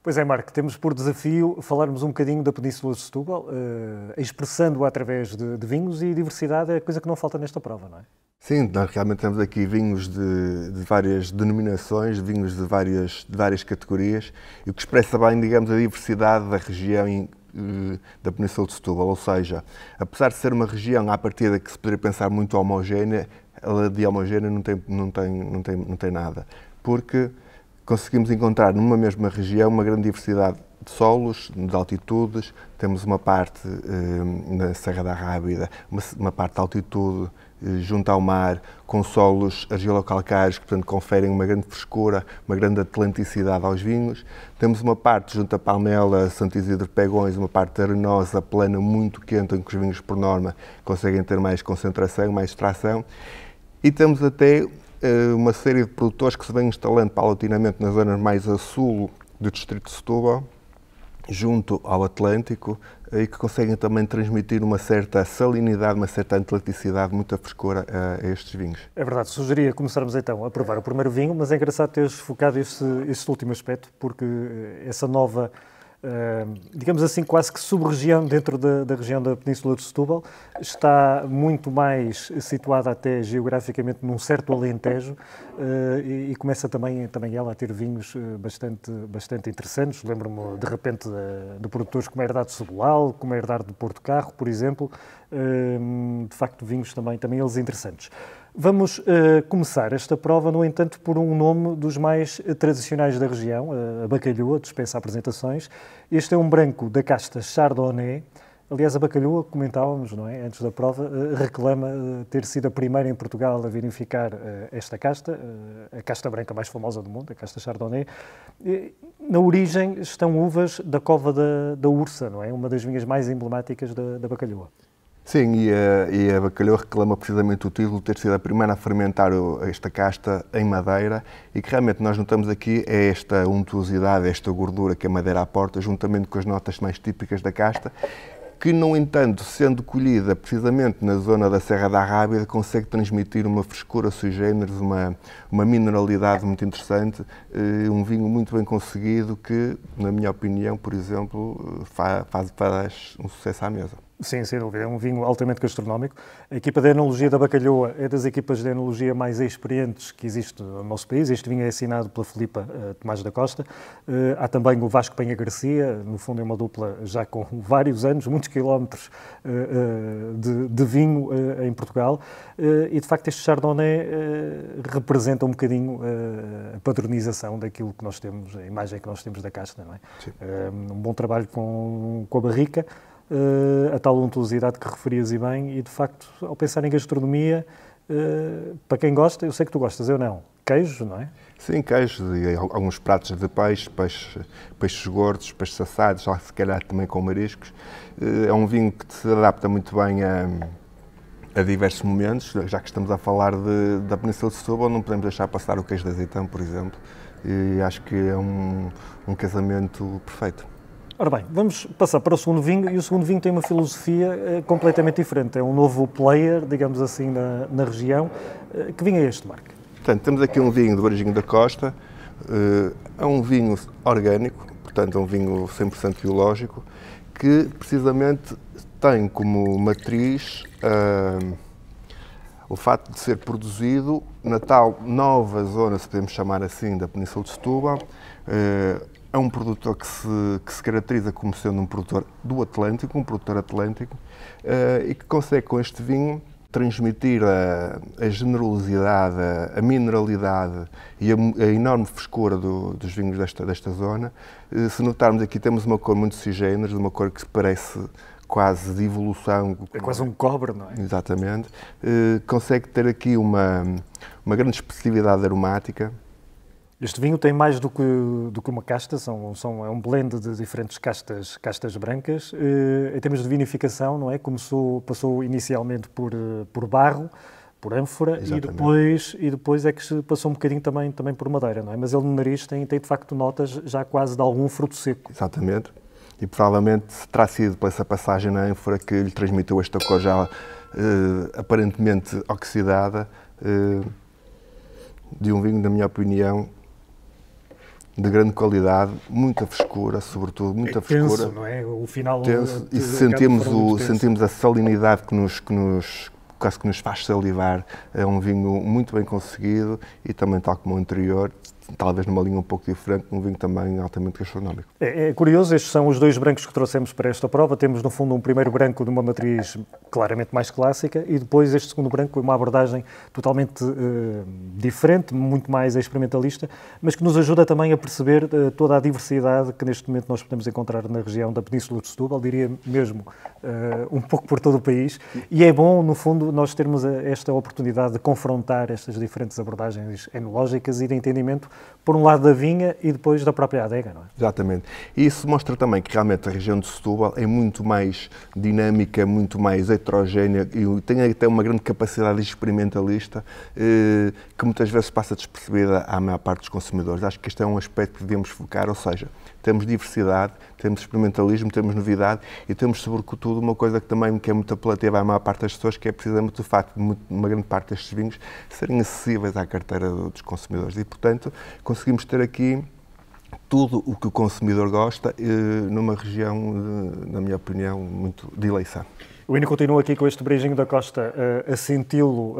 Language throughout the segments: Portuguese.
Pois é, Marco, temos por desafio falarmos um bocadinho da Península de Setúbal, expressando-a através de vinhos, e diversidade é a coisa que não falta nesta prova, não é? Sim, nós realmente temos aqui vinhos de várias denominações, vinhos de várias categorias, e o que expressa bem, digamos, a diversidade da região da Península de Setúbal. Ou seja, apesar de ser uma região à partida que se poderia pensar muito homogénea, ela de homogénea não tem nada, porque conseguimos encontrar numa mesma região uma grande diversidade de solos, de altitudes. Temos uma parte na Serra da Rábida, uma parte de altitude junto ao mar, com solos argilocalcários que, portanto, conferem uma grande frescura, uma grande atlanticidade aos vinhos. Temos uma parte junto a Palmela, Santo Isidro, Pegões, uma parte arenosa, plana, muito quente, em que os vinhos, por norma, conseguem ter mais concentração, mais extração. E temos até uma série de produtores que se vêm instalando paulatinamente nas zonas mais a sul do distrito de Setúbal, junto ao Atlântico, e que conseguem também transmitir uma certa salinidade, uma certa atleticidade, muita frescura a estes vinhos. É verdade, sugeria começarmos então a provar o primeiro vinho, mas é engraçado teres focado este último aspecto, porque essa nova, digamos assim, quase que sub-região dentro da região da Península de Setúbal está muito mais situada até geograficamente num certo Alentejo, e começa também ela a ter vinhos bastante interessantes. Lembro-me de repente de produtores como a Herdade de Sobelal, como a Herdade de Porto Carro, por exemplo, de facto vinhos também eles interessantes. Vamos começar esta prova, no entanto, por um nome dos mais tradicionais da região, a Bacalhoa, dispensa apresentações. Este é um branco da casta Chardonnay. Aliás, a Bacalhoa, comentávamos, não é, antes da prova, reclama ter sido a primeira em Portugal a vinificar esta casta, a casta branca mais famosa do mundo, a casta Chardonnay. Na origem estão uvas da cova da Ursa, não é? Uma das vinhas mais emblemáticas da Bacalhoa. Sim, e a Bacalhoa reclama precisamente o título de ter sido a primeira a fermentar esta casta em madeira, e que realmente nós notamos aqui é esta untuosidade, esta gordura que a madeira aporta, juntamente com as notas mais típicas da casta, que, no entanto, sendo colhida precisamente na zona da Serra da Rábida, consegue transmitir uma frescura sui generis, uma mineralidade muito interessante, um vinho muito bem conseguido que, na minha opinião, por exemplo, faz um sucesso à mesa. Sim, sem dúvida. É um vinho altamente gastronómico. A equipa de enologia da Bacalhoa é das equipas de enologia mais experientes que existe no nosso país. Este vinho é assinado pela Filipa Tomás da Costa. Há também o Vasco Penha Garcia, no fundo é uma dupla já com vários anos, muitos quilómetros de vinho em Portugal. E, de facto, este Chardonnay representa um bocadinho a padronização daquilo que nós temos, a imagem que nós temos da casta, não é? Um bom trabalho com a barrica. A tal untuosidade que referias e bem, e de facto, ao pensar em gastronomia, para quem gosta, eu sei que tu gostas, eu não, queijos, não é? Sim, queijos e alguns pratos de peixes gordos, peixes assados, se calhar também com mariscos. É um vinho que se adapta muito bem a diversos momentos. Já que estamos a falar da Península de Setúbal, não podemos deixar passar o queijo de azeitão, por exemplo, e acho que é um casamento perfeito. Ora bem, vamos passar para o segundo vinho, e o segundo vinho tem uma filosofia completamente diferente. É um novo player, digamos assim, na região. Que vinho é este, Marco? Portanto, temos aqui um vinho do Varginho da Costa. É um vinho orgânico, portanto, é um vinho 100% biológico, que precisamente tem como matriz o facto de ser produzido na tal nova zona, se podemos chamar assim, da Península de Setúbal. É um produtor que se caracteriza como sendo um produtor do Atlântico, um produtor atlântico, e que consegue com este vinho transmitir a generosidade, a mineralidade e a enorme frescura dos vinhos desta zona. Se notarmos aqui, temos uma cor muito sui generis, uma cor que parece quase de evolução. É quase um cobre, não é? Exatamente. Consegue ter aqui uma grande expressividade aromática. Este vinho tem mais do que uma casta, é um blend de diferentes castas brancas. Em termos de vinificação, não é? Passou inicialmente por barro, por ânfora, e depois é que se passou um bocadinho também por madeira, não é? Mas ele no nariz tem de facto notas já quase de algum fruto seco. Exatamente. E provavelmente terá sido por essa passagem na ânfora que lhe transmitiu esta cor já aparentemente oxidada, de um vinho, na minha opinião, de grande qualidade, muita frescura, sobretudo, muita frescura. Tenso, não é? O final... Tenso, e sentimos a salinidade quase que nos faz salivar. É um vinho muito bem conseguido e também, tal como o anterior, talvez numa linha um pouco diferente, um vinho também altamente gastronómico. É curioso, estes são os dois brancos que trouxemos para esta prova. Temos, no fundo, um primeiro branco de uma matriz claramente mais clássica e depois este segundo branco com uma abordagem totalmente diferente, muito mais experimentalista, mas que nos ajuda também a perceber toda a diversidade que neste momento nós podemos encontrar na região da Península de Setúbal, diria mesmo um pouco por todo o país. E é bom, no fundo, nós termos esta oportunidade de confrontar estas diferentes abordagens enológicas e de entendimento, por um lado da vinha e depois da própria adega, não é? Exatamente. E isso mostra também que realmente a região de Setúbal é muito mais dinâmica, muito mais heterogénea e tem até uma grande capacidade experimentalista que muitas vezes passa despercebida à maior parte dos consumidores. Acho que este é um aspecto que devemos focar, ou seja, temos diversidade, temos experimentalismo, temos novidade e temos, sobretudo, uma coisa que também é muito apelativa à maior parte das pessoas, que é precisamente o facto de uma grande parte destes vinhos serem acessíveis à carteira dos consumidores. E, portanto, conseguimos ter aqui tudo o que o consumidor gosta numa região, na minha opinião, muito de eleição. O Ino continua aqui com este beijinho da Costa a senti-lo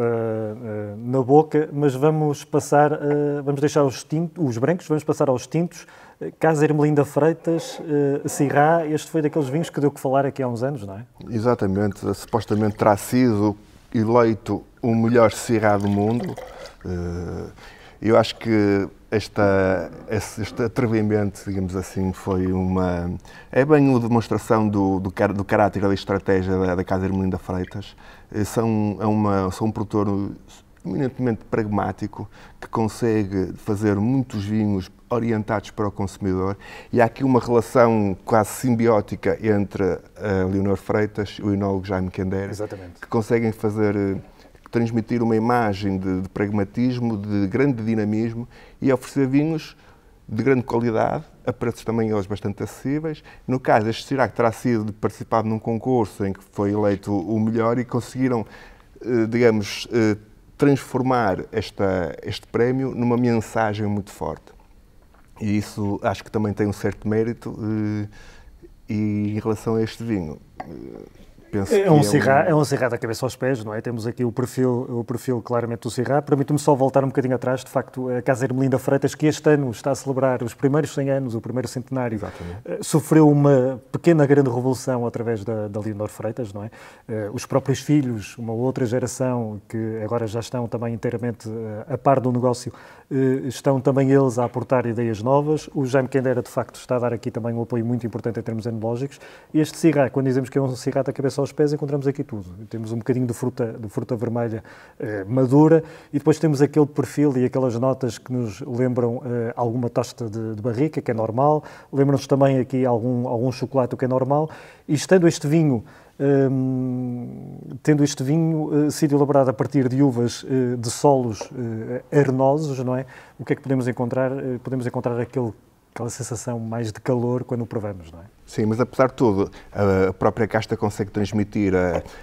na boca, mas vamos passar, vamos deixar os brancos, vamos passar aos tintos. Casa Ermelinda Freitas, Syrah, este foi daqueles vinhos que deu que falar aqui há uns anos, não é? Exatamente, supostamente terá sido eleito o melhor Syrah do mundo. Eu acho que este atrevimento, digamos assim, foi é bem uma demonstração do caráter e da estratégia da Casa Ermelinda Freitas. São um produtor eminentemente pragmático, que consegue fazer muitos vinhos orientados para o consumidor, e há aqui uma relação quase simbiótica entre a Leonor Freitas e o enólogo Jaime Quendera, que conseguem transmitir uma imagem de pragmatismo, de grande dinamismo e oferecer vinhos de grande qualidade, a preços também eles bastante acessíveis. No caso, este Syrah terá sido participado num concurso em que foi eleito o melhor e conseguiram, digamos, transformar este prémio numa mensagem muito forte. E isso acho que também tem um certo mérito. E em relação a este vinho, penso é um Syrah da cabeça aos pés, não é? Temos aqui o perfil claramente do Syrah. Permito-me só voltar um bocadinho atrás. De facto, a Casa Ermelinda Freitas, que este ano está a celebrar os primeiros 100 anos, o primeiro centenário, sofreu uma pequena grande revolução através da Leonor Freitas, não é? Os próprios filhos, uma outra geração, que agora já estão também inteiramente a par do negócio, estão também eles a aportar ideias novas. O Jaime Quendera, de facto, está a dar aqui também um apoio muito importante em termos enológicos. E este Syrah, quando dizemos que é um Syrah da cabeça aos pés, encontramos aqui tudo. Temos um bocadinho de fruta vermelha madura e depois temos aquele perfil e aquelas notas que nos lembram alguma tosta de barrica, que é normal, lembram-nos também aqui algum chocolate, o que é normal, e tendo este vinho sido elaborado a partir de uvas de solos arenosos, não é? O que é que podemos encontrar? Podemos encontrar aquela sensação mais de calor quando o provamos, não é? Sim, mas apesar de tudo, a própria casta consegue transmitir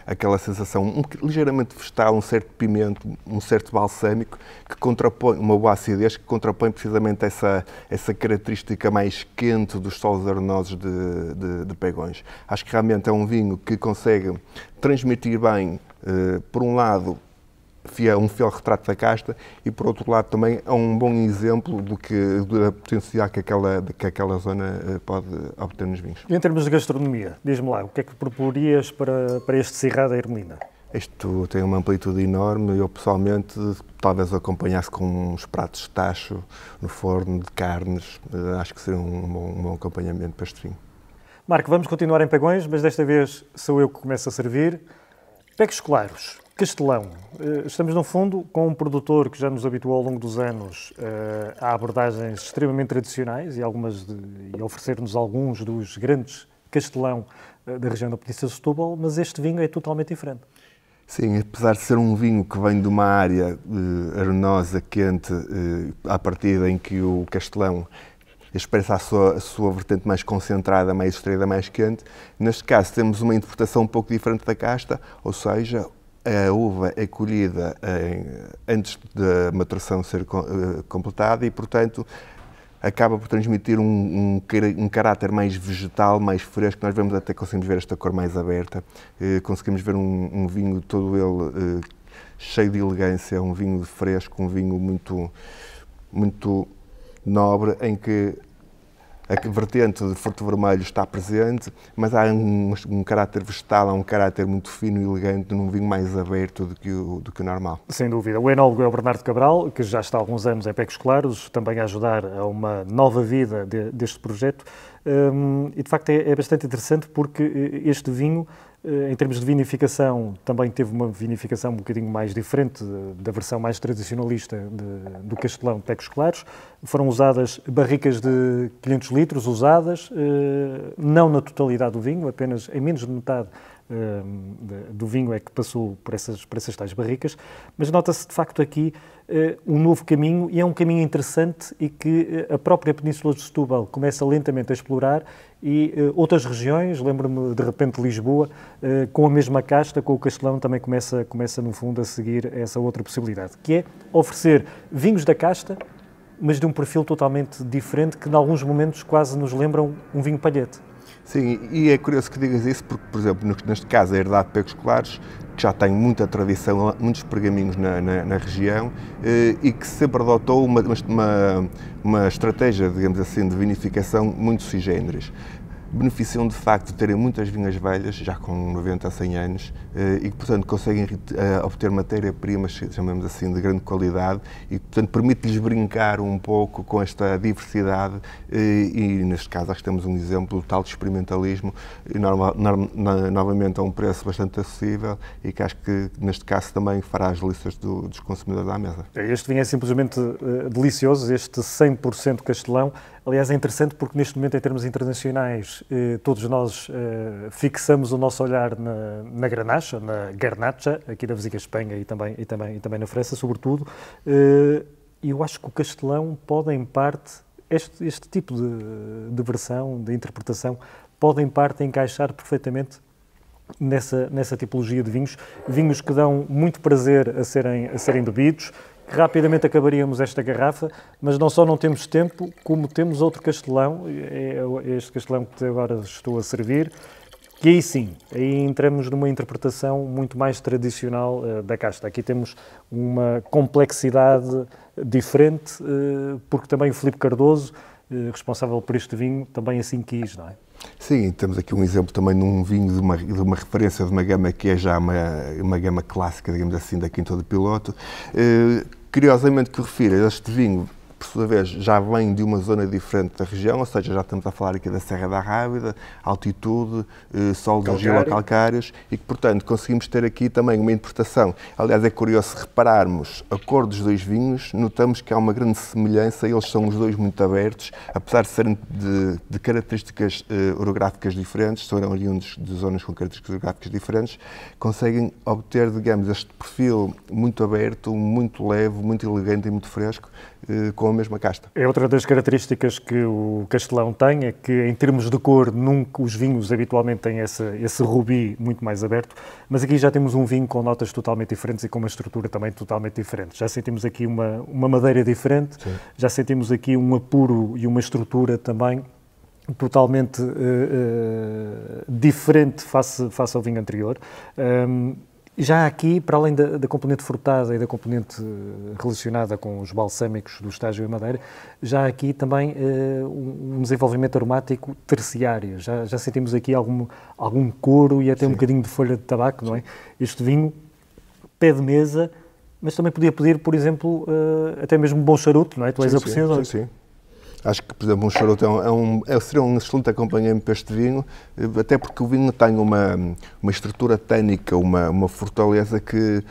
aquela sensação ligeiramente vegetal, um certo pimento, um certo balsâmico, que contrapõe, uma boa acidez, que contrapõe precisamente essa característica mais quente dos solos arenosos de Pegões. Acho que realmente é um vinho que consegue transmitir bem, por um lado, um fiel retrato da casta e, por outro lado, também é um bom exemplo da potencial que aquela zona pode obter nos vinhos. E em termos de gastronomia, diz-me lá, o que é que proporias para este Syrah da Ermelinda? Isto tem uma amplitude enorme. Eu, pessoalmente, talvez acompanhasse com uns pratos de tacho no forno, de carnes. Acho que seria um bom acompanhamento para este vinho. Marco, vamos continuar em Pegões, mas desta vez sou eu que começo a servir. Pegos claros. Castelão. Estamos, no fundo, com um produtor que já nos habituou ao longo dos anos a abordagens extremamente tradicionais e a oferecer-nos alguns dos grandes castelão da região da Península de Setúbal, mas este vinho é totalmente diferente. Sim, apesar de ser um vinho que vem de uma área arenosa, quente, à partida em que o castelão expressa a sua vertente mais concentrada, mais extraída, mais quente, neste caso temos uma interpretação um pouco diferente da casta, ou seja, a uva é colhida antes da maturação ser completada e, portanto, acaba por transmitir um caráter mais vegetal, mais fresco. Nós vemos até, conseguimos ver esta cor mais aberta, conseguimos ver um vinho todo ele cheio de elegância, um vinho fresco, um vinho muito nobre, em que a vertente de fruto vermelho está presente, mas há um caráter vegetal, há um caráter muito fino e elegante num vinho mais aberto do que o normal. Sem dúvida. O enólogo é o Bernardo Cabral, que já está há alguns anos em Pecos Claros, também a ajudar a uma nova vida deste projeto. E, de facto, é bastante interessante porque este vinho, em termos de vinificação, também teve uma vinificação um bocadinho mais diferente da versão mais tradicionalista do Castelão de Pecos Claros. Foram usadas barricas de 500 litros, usadas, não na totalidade do vinho, apenas em menos de metade do vinho é que passou por essas tais barricas, mas nota-se de facto aqui um novo caminho, e é um caminho interessante e que a própria Península de Setúbal começa lentamente a explorar, e outras regiões, lembro-me de repente de Lisboa, com a mesma casta, com o Castelão, também começa no fundo a seguir essa outra possibilidade, que é oferecer vinhos da casta, mas de um perfil totalmente diferente, que em alguns momentos quase nos lembram um vinho palhete. Sim, e é curioso que digas isso porque, por exemplo, neste caso a herdade de Pecos Claros, que já tem muita tradição, muitos pergaminhos na região, e que sempre adotou uma estratégia, digamos assim, de vinificação muito sui generis. Beneficiam de facto de terem muitas vinhas velhas, já com 90 a 100 anos, e que, portanto, conseguem obter matéria-prima, chamamos assim, de grande qualidade, e, portanto, permite-lhes brincar um pouco com esta diversidade, e neste caso acho que temos um exemplo do tal de experimentalismo, e novamente a um preço bastante acessível, e que acho que neste caso também fará as delícias dos consumidores à mesa. Este vinho é simplesmente delicioso, este 100% Castelão. Aliás, é interessante porque neste momento, em termos internacionais, todos nós fixamos o nosso olhar na Grenache, na Garnacha, aqui na vizinha Espanha e também na França, sobretudo. E eu acho que o Castelão pode, em parte, este tipo de versão, de interpretação, pode, em parte, encaixar perfeitamente nessa tipologia de vinhos que dão muito prazer a serem bebidos. Rapidamente acabaríamos esta garrafa, mas não só não temos tempo, como temos outro Castelão, é este Castelão que agora estou a servir, que aí sim, aí entramos numa interpretação muito mais tradicional da casta. Aqui temos uma complexidade diferente, porque também o Filipe Cardoso, responsável por este vinho, também assim quis, não é? Sim, temos aqui um exemplo também num vinho de uma referência de uma gama que é já uma gama clássica, digamos assim, da Quinta do Piloto. Curiosamente que refiro, este vinho, por sua vez, já vem de uma zona diferente da região, ou seja, já estamos a falar aqui da Serra da Rábida, altitude, solos argilo-calcários, e que, portanto, conseguimos ter aqui também uma interpretação. Aliás, é curioso, se repararmos a cor dos dois vinhos, notamos que há uma grande semelhança, eles são os dois muito abertos, apesar de serem de características orográficas diferentes, são oriundos de zonas com características orográficas diferentes, conseguem obter, digamos, este perfil muito aberto, muito leve, muito elegante e muito fresco, com a mesma casta. É outra das características que o Castelão tem, é que em termos de cor, nunca os vinhos habitualmente têm esse rubi muito mais aberto, mas aqui já temos um vinho com notas totalmente diferentes e com uma estrutura também totalmente diferente. Já sentimos aqui uma madeira diferente, sim, já sentimos aqui um apuro e uma estrutura também totalmente diferente face ao vinho anterior. Já aqui, para além da componente frutada e da componente relacionada com os balsâmicos do estágio em madeira, já aqui também um desenvolvimento aromático terciário. Já sentimos aqui algum couro e até um bocadinho de folha de tabaco, não é? Este vinho, pé de mesa, mas também podia pedir, por exemplo, até mesmo um bom charuto, não é? Tu és apreciador. Sim. Acho que, por exemplo, um charuto seria um excelente acompanhamento para este vinho, até porque o vinho tem uma estrutura tânica, uma fortaleza que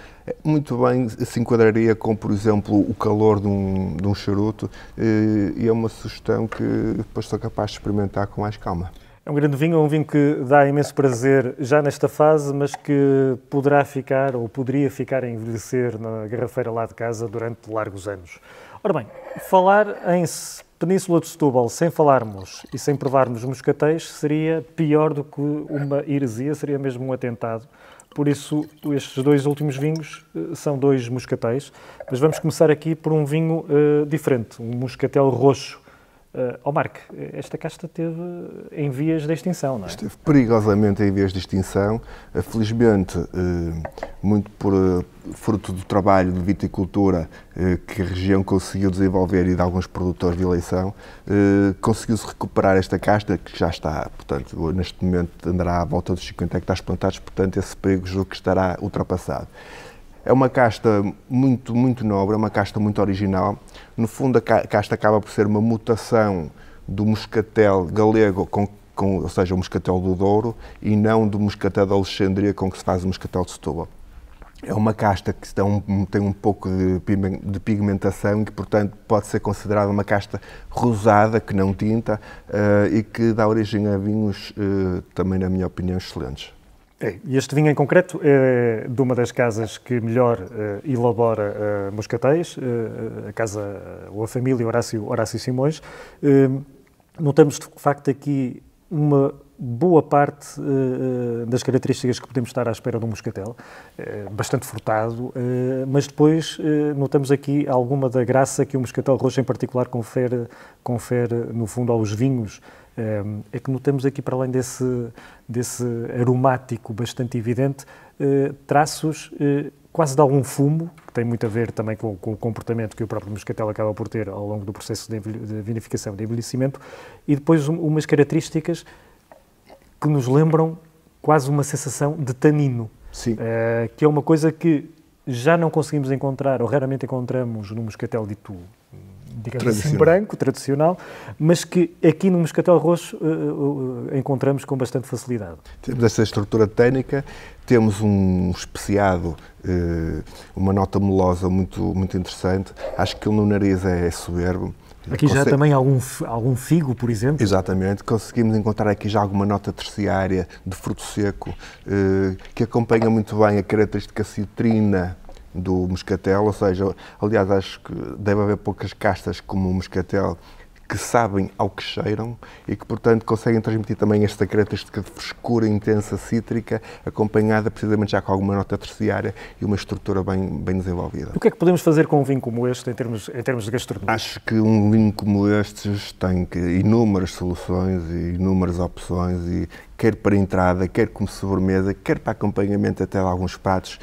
muito bem se enquadraria com, por exemplo, o calor de um charuto, e é uma sugestão que depois sou capaz de experimentar com mais calma. É um grande vinho, é um vinho que dá imenso prazer já nesta fase, mas que poderá ficar, ou poderia ficar a envelhecer na garrafeira lá de casa durante largos anos. Ora bem, falar em Península de Setúbal sem falarmos e sem provarmos moscatéis seria pior do que uma heresia, seria mesmo um atentado. Por isso, estes dois últimos vinhos são dois moscatéis, mas vamos começar aqui por um vinho diferente, um moscatel roxo, Marco, esta casta esteve em vias de extinção, não é? Esteve perigosamente em vias de extinção. Felizmente, muito por fruto do trabalho de viticultura que a região conseguiu desenvolver e de alguns produtores de eleição, conseguiu-se recuperar esta casta, que já está, portanto, neste momento andará à volta dos 50 hectares plantados, portanto, esse perigo julgo que estará ultrapassado. É uma casta muito, muito nobre, é uma casta muito original. No fundo, a casta acaba por ser uma mutação do moscatel galego, ou seja, o moscatel do Douro, e não do moscatel da Alexandria com que se faz o moscatel de Setúbal. É uma casta que tem um pouco de pigmentação e que, portanto, pode ser considerada uma casta rosada, que não tinta, e que dá origem a vinhos, também, na minha opinião, excelentes. E este vinho em concreto é de uma das casas que melhor elabora moscatéis, a casa ou a família Horácio Simões. Notamos, de facto, aqui uma boa parte das características que podemos estar à espera de um moscatel, bastante frutado, mas depois notamos aqui alguma da graça que o moscatel roxo em particular confere no fundo aos vinhos. É que notamos aqui, para além desse aromático bastante evidente, traços quase de algum fumo, que tem muito a ver também com o comportamento que o próprio moscatel acaba por ter ao longo do processo de vinificação, de envelhecimento, e depois umas características que nos lembram quase uma sensação de tanino, que é uma coisa que já não conseguimos encontrar, ou raramente encontramos no moscatel dito, digamos assim, branco, tradicional, mas que aqui no moscatel roxo encontramos com bastante facilidade. Temos essa estrutura técnica, temos um especiado, uma nota melosa muito, muito interessante. Acho que ele no nariz é soberbo. Aqui já também algum figo, por exemplo? Exatamente. Conseguimos encontrar aqui já alguma nota terciária de fruto seco, que acompanha muito bem a característica citrina do moscatel, ou seja, aliás, acho que deve haver poucas castas como o moscatel que sabem ao que cheiram e que, portanto, conseguem transmitir também esta característica de frescura intensa cítrica, acompanhada precisamente já com alguma nota terciária e uma estrutura bem desenvolvida. O que é que podemos fazer com um vinho como este em termos de gastronomia? Acho que um vinho como este tem inúmeras soluções e inúmeras opções, e quer para entrada, quer como sobremesa, quer para acompanhamento até de alguns pratos,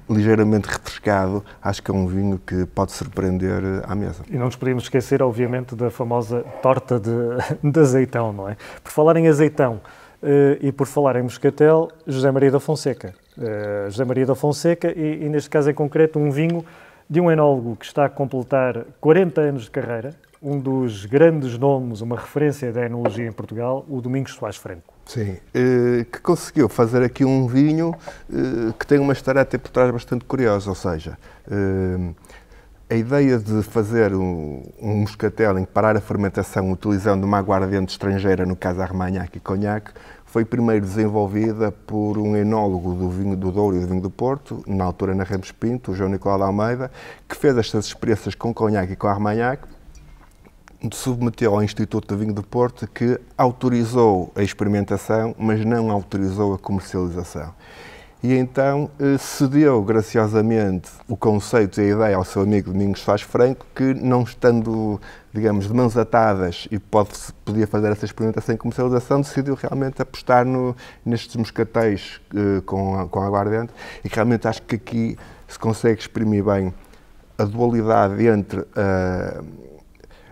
ligeiramente refrescado. Acho que é um vinho que pode surpreender à mesa. E não nos podemos esquecer, obviamente, da famosa torta de azeitão, não é? Por falar em azeitão e por falar em moscatel, José Maria da Fonseca. José Maria da Fonseca e, neste caso em concreto, um vinho de um enólogo que está a completar 40 anos de carreira, um dos grandes nomes, uma referência da enologia em Portugal, o Domingos Soares Franco. Sim, que conseguiu fazer aqui um vinho que tem uma história até por trás bastante curiosa, ou seja, a ideia de fazer um moscatel em que parar a fermentação utilizando uma aguardente estrangeira, no caso Armagnac e Cognac, foi primeiro desenvolvida por um enólogo do vinho do Douro e do vinho do Porto, na altura na Ramos Pinto, o João Nicolau de Almeida, que fez estas experiências com Cognac e com Armagnac, submeteu ao Instituto do Vinho do Porto, que autorizou a experimentação, mas não autorizou a comercialização. E então cedeu graciosamente o conceito e a ideia ao seu amigo Domingos Soares Franco, que, não estando, digamos, de mãos atadas e podia fazer essa experimentação e comercialização, decidiu realmente apostar nestes moscatéis com aguardente, e realmente acho que aqui se consegue exprimir bem a dualidade entre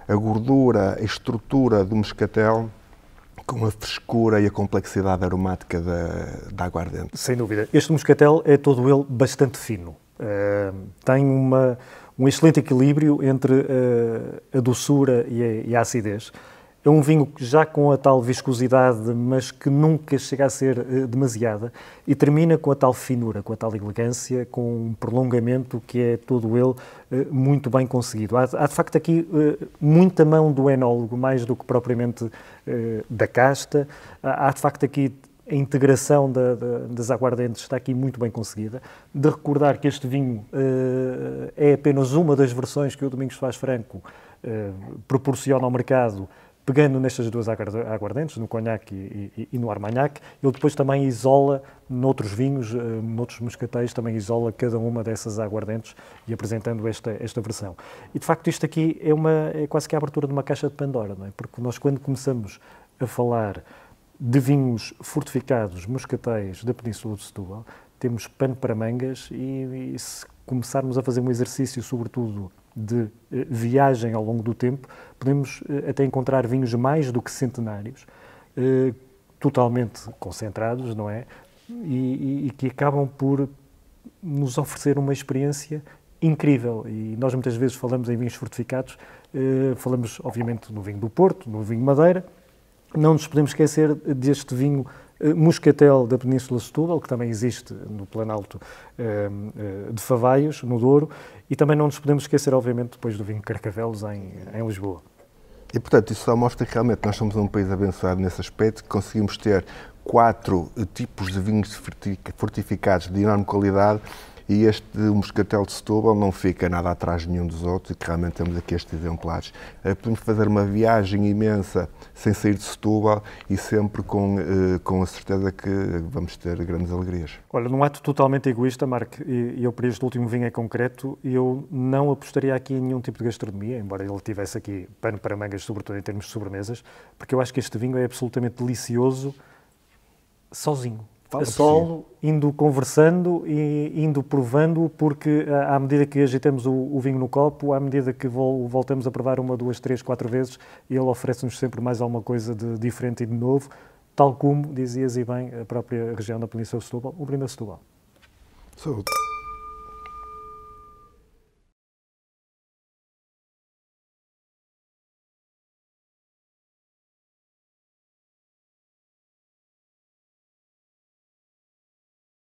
a gordura, a estrutura do moscatel, com a frescura e a complexidade aromática da aguardente. Sem dúvida. Este moscatel é todo ele bastante fino. Tem um excelente equilíbrio entre a doçura e a acidez. É um vinho já com a tal viscosidade, mas que nunca chega a ser demasiada, e termina com a tal finura, com a tal elegância, com um prolongamento que é todo ele muito bem conseguido. Há de facto aqui muita mão do enólogo, mais do que propriamente da casta. Há de facto aqui a integração das aguardentes está aqui muito bem conseguida. De recordar que este vinho é apenas uma das versões que o Domingos Soares Franco proporciona ao mercado pegando nestas duas aguardentes, no conhaque e no armagnac, ele depois também isola, noutros vinhos, noutros moscatéis, também isola cada uma dessas aguardentes e apresentando esta versão. E, de facto, isto aqui é quase que a abertura de uma caixa de Pandora, não é? Porque nós, quando começamos a falar de vinhos fortificados, moscatéis da Península de Setúbal, temos pano para mangas e se começarmos a fazer um exercício, sobretudo, de viagem ao longo do tempo, podemos até encontrar vinhos mais do que centenários, totalmente concentrados, não é? E que acabam por nos oferecer uma experiência incrível. E nós muitas vezes falamos em vinhos fortificados, falamos obviamente no vinho do Porto, no vinho Madeira. Não nos podemos esquecer deste vinho moscatel da Península de Setúbal, que também existe no Planalto de Favaios, no Douro, e também não nos podemos esquecer, obviamente, depois do vinho Carcavelos em Lisboa. E, portanto, isso só mostra que realmente nós somos um país abençoado nesse aspecto, que conseguimos ter 4 tipos de vinhos fortificados de enorme qualidade, e este moscatel de Setúbal não fica nada atrás de nenhum dos outros, e que realmente temos aqui estes exemplares. Podemos fazer uma viagem imensa sem sair de Setúbal e sempre com a certeza que vamos ter grandes alegrias. Olha, num ato totalmente egoísta, Marco, e eu para este último vinho em concreto, eu não apostaria aqui em nenhum tipo de gastronomia, embora ele tivesse aqui pano para mangas, sobretudo em termos de sobremesas, porque eu acho que este vinho é absolutamente delicioso sozinho. A solo, indo conversando e indo provando, porque à medida que agitamos o vinho no copo, à medida que voltamos a provar 1, 2, 3, 4 vezes, ele oferece-nos sempre mais alguma coisa de diferente e de novo, tal como, dizias e bem, a própria região da Península de Setúbal, o brinde a Setúbal. Saúde.